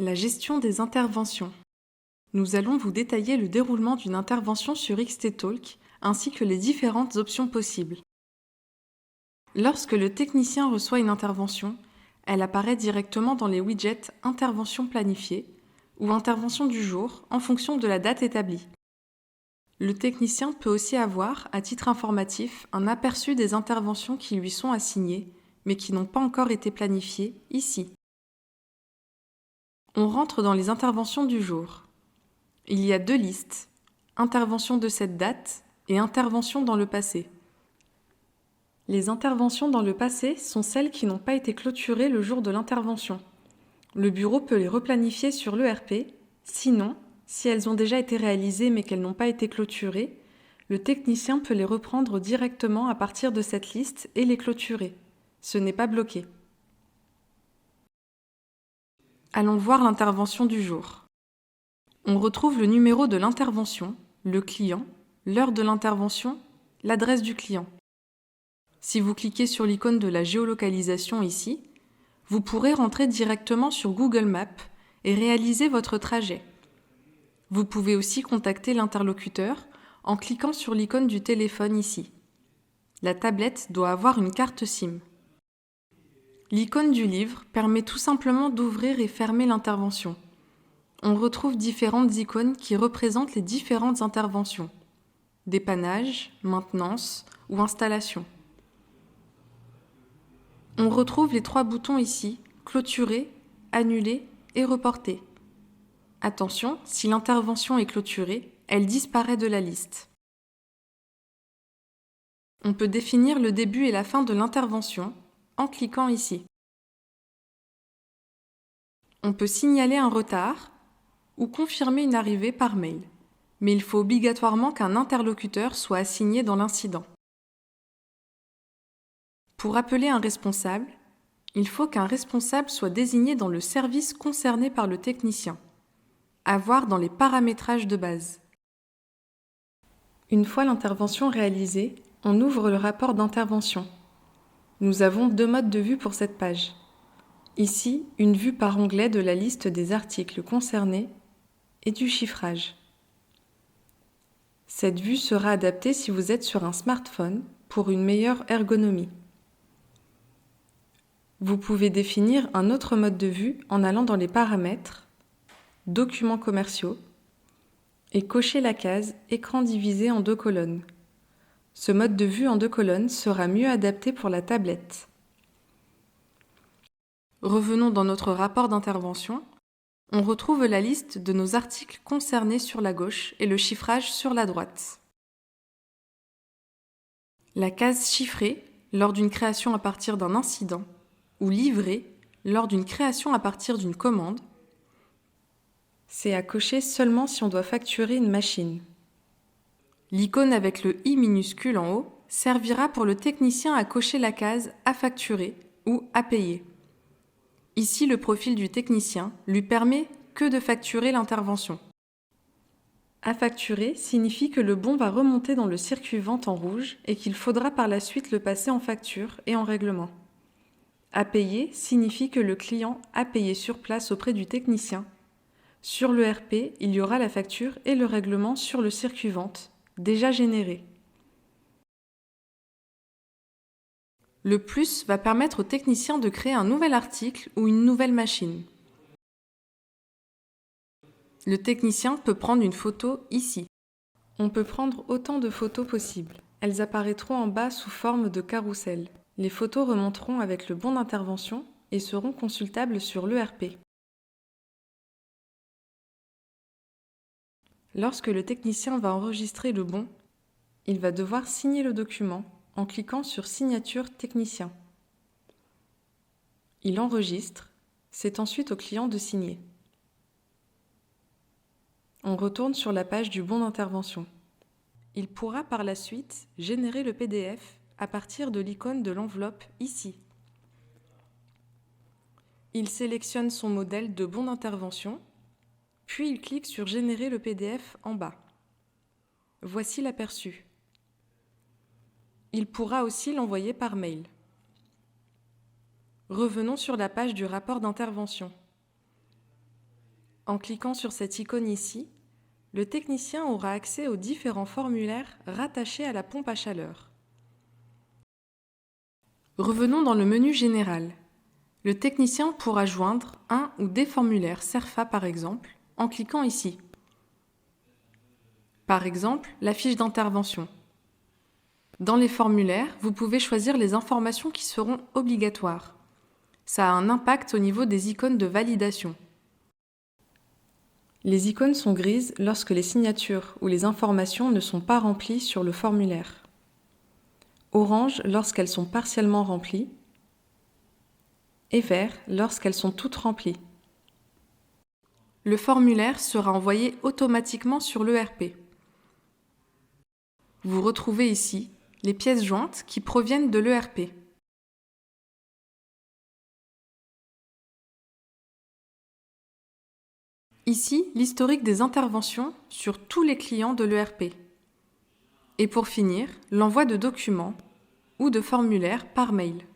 La gestion des interventions. Nous allons vous détailler le déroulement d'une intervention sur XT-Talk ainsi que les différentes options possibles. Lorsque le technicien reçoit une intervention, elle apparaît directement dans les widgets Intervention planifiée ou Intervention du jour en fonction de la date établie. Le technicien peut aussi avoir, à titre informatif, un aperçu des interventions qui lui sont assignées, mais qui n'ont pas encore été planifiées, ici. On rentre dans les interventions du jour. Il y a deux listes, intervention de cette date et intervention dans le passé. Les interventions dans le passé sont celles qui n'ont pas été clôturées le jour de l'intervention. Le bureau peut les replanifier sur l'ERP, sinon, si elles ont déjà été réalisées mais qu'elles n'ont pas été clôturées, le technicien peut les reprendre directement à partir de cette liste et les clôturer. Ce n'est pas bloqué. Allons voir l'intervention du jour. On retrouve le numéro de l'intervention, le client, l'heure de l'intervention, l'adresse du client. Si vous cliquez sur l'icône de la géolocalisation ici, vous pourrez rentrer directement sur Google Maps et réaliser votre trajet. Vous pouvez aussi contacter l'interlocuteur en cliquant sur l'icône du téléphone ici. La tablette doit avoir une carte SIM. L'icône du livre permet tout simplement d'ouvrir et fermer l'intervention. On retrouve différentes icônes qui représentent les différentes interventions. Dépannage, maintenance ou installation. On retrouve les trois boutons ici, clôturer, annuler et reporter. Attention, si l'intervention est clôturée, elle disparaît de la liste. On peut définir le début et la fin de l'intervention en cliquant ici. On peut signaler un retard ou confirmer une arrivée par mail, mais il faut obligatoirement qu'un interlocuteur soit assigné dans l'incident. Pour appeler un responsable, il faut qu'un responsable soit désigné dans le service concerné par le technicien, à voir dans les paramétrages de base. Une fois l'intervention réalisée, on ouvre le rapport d'intervention. Nous avons deux modes de vue pour cette page. Ici, une vue par onglet de la liste des articles concernés et du chiffrage. Cette vue sera adaptée si vous êtes sur un smartphone pour une meilleure ergonomie. Vous pouvez définir un autre mode de vue en allant dans les paramètres, documents commerciaux et cocher la case écran divisé en deux colonnes. Ce mode de vue en deux colonnes sera mieux adapté pour la tablette. Revenons dans notre rapport d'intervention. On retrouve la liste de nos articles concernés sur la gauche et le chiffrage sur la droite. La case chiffrée lors d'une création à partir d'un incident ou livrée lors d'une création à partir d'une commande, c'est à cocher seulement si on doit facturer une machine. L'icône avec le i minuscule en haut servira pour le technicien à cocher la case à facturer ou à payer. Ici, le profil du technicien lui permet que de facturer l'intervention. À facturer signifie que le bon va remonter dans le circuit vente en rouge et qu'il faudra par la suite le passer en facture et en règlement. À payer signifie que le client a payé sur place auprès du technicien. Sur l'ERP, il y aura la facture et le règlement sur le circuit vente, déjà généré. Le plus va permettre au technicien de créer un nouvel article ou une nouvelle machine. Le technicien peut prendre une photo ici. On peut prendre autant de photos possibles. Elles apparaîtront en bas sous forme de carrousel. Les photos remonteront avec le bon d'intervention et seront consultables sur l'ERP. Lorsque le technicien va enregistrer le bon, il va devoir signer le document en cliquant sur Signature technicien. Il enregistre, c'est ensuite au client de signer. On retourne sur la page du bon d'intervention. Il pourra par la suite générer le PDF à partir de l'icône de l'enveloppe ici. Il sélectionne son modèle de bon d'intervention, puis il clique sur Générer le PDF en bas. Voici l'aperçu. Il pourra aussi l'envoyer par mail. Revenons sur la page du rapport d'intervention. En cliquant sur cette icône ici, le technicien aura accès aux différents formulaires rattachés à la pompe à chaleur. Revenons dans le menu général. Le technicien pourra joindre un ou des formulaires CERFA par exemple, en cliquant ici. Par exemple, la fiche d'intervention. Dans les formulaires, vous pouvez choisir les informations qui seront obligatoires. Ça a un impact au niveau des icônes de validation. Les icônes sont grises lorsque les signatures ou les informations ne sont pas remplies sur le formulaire. Orange lorsqu'elles sont partiellement remplies et vert lorsqu'elles sont toutes remplies. Le formulaire sera envoyé automatiquement sur l'ERP. Vous retrouvez ici les pièces jointes qui proviennent de l'ERP. Ici, l'historique des interventions sur tous les clients de l'ERP. Et pour finir, l'envoi de documents ou de formulaires par mail.